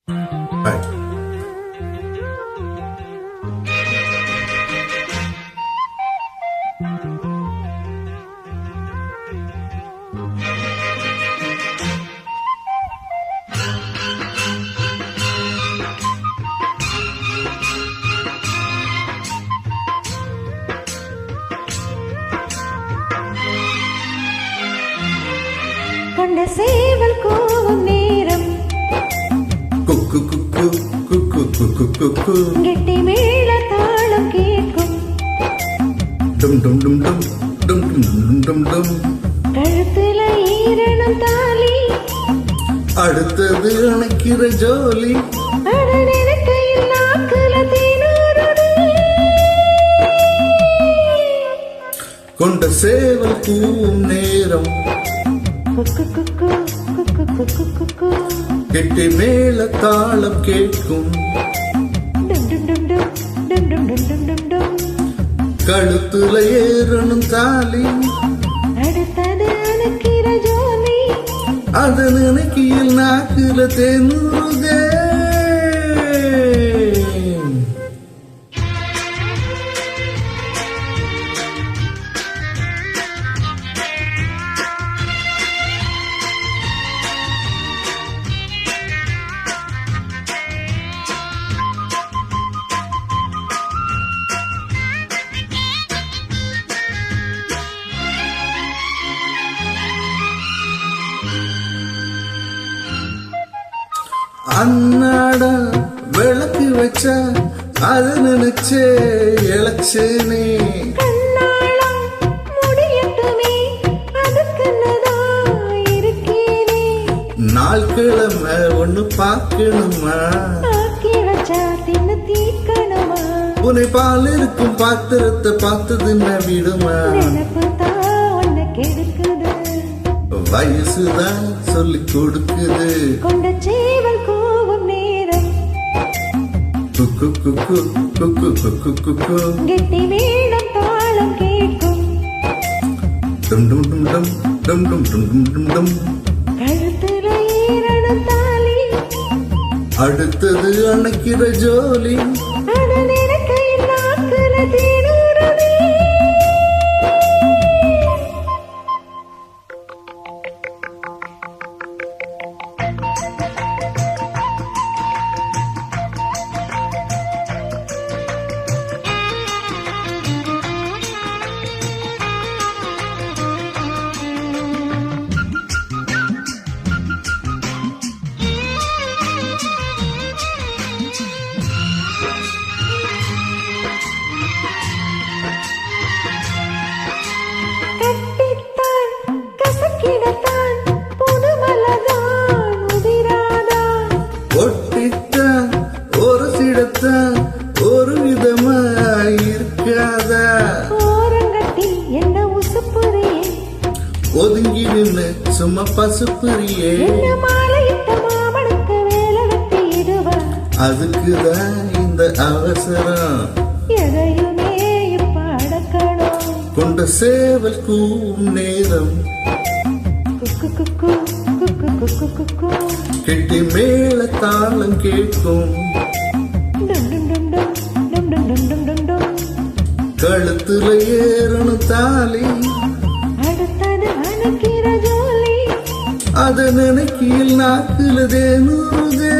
Hi. கொண்ட சேவல் கூவும் நேரம் குக்கு குக்கு குக்கு குக்கு குக்கு கெட்டி மேள தாளம் கேட்கும் டும் டும் டும் டும் டும் டும் டும் டும். கழுத்துல ஈரணம் தாலி அடுத்தது அணைக்கிற ஜோலி அடநினைக்கையில் நாக்குல தேனூருடி. கொண்ட சேவல் கூவும் நேரம் குக்கு குக்கு குக்கு குக்கு குக்கு கெட்டி மேல தாளம் கேட்கும் டும் டும் டும் டும் டும் டும் டும் டும் டும் டும். கழுத்துல ஏறணும் தாலி அடுத்தது அணைக்கிற ஜோலி அது நினைக்கையில் நாக்குல தென்னுதே. அன்னாட விளக்கு வச்ச அது நினைச்சே இழைச்சேனே. கண்ணாளம் முடியட்டுமே அதுக்குன்னதான் இருக்கேனே. நாள் கிழமை ஒண்ணு பார்க்கணுமா ஆக்கி வச்சா தின்னு தீக்கணுமா. உன்னை பால் இருக்கும் பாத்திரத்தை பார்த்ததுன்னு விடுமா. நினப்பு தான் உன்னை கெடுக்குது வயசுதான் சொல்லி கொடுக்குது. கொண்ட சேவல் கூவும் நேரம் குக்கு குக்கு குக்கு குக்கு குக்கு கெட்டி மேளம் தாளம் கேட்கும் டும் டும் டும் டும் டும் டும் டும் டும் டும் டும். கழுத்துல ஈரணம் தாலி அடுத்தது அணைக்கிற ஜோலி அட நினைக்கையில் நாக்குல தேனூருடி. கட்டித்தான் கசக்கிடத்தான் புதுமலதான் உதிராதான். ஒட்டித்தான் ஒரு சிடத்தான் ஒரு விதமா இருக்காதா. ஓரங்கட்டி என்ன உசுப்புறியே ஒதுங்கி நின்னு சும்மா பசுப்புரியே. என்ன மாலையிட்ட மாமனுக்கு வேலை வெட்டிடுவா. அதுக்குதான் இந்த அவசரம். எதையுமே இப்ப அடக்கணும். கொண்ட சேவல் கூவும் நேரம் குக்கு குக்கு குக்கு குக்கு குக்கு கெட்டி மேல தாளம் கேட்கும் டும் டும் டும் டும் டும் டும் டும் டும் டும் டும். கழுத்துல ஏறணும் தாலி அடுத்தது அணைக்கிற ஜோலி அத நினைக்கையில் நாக்குல தேனூறுதே.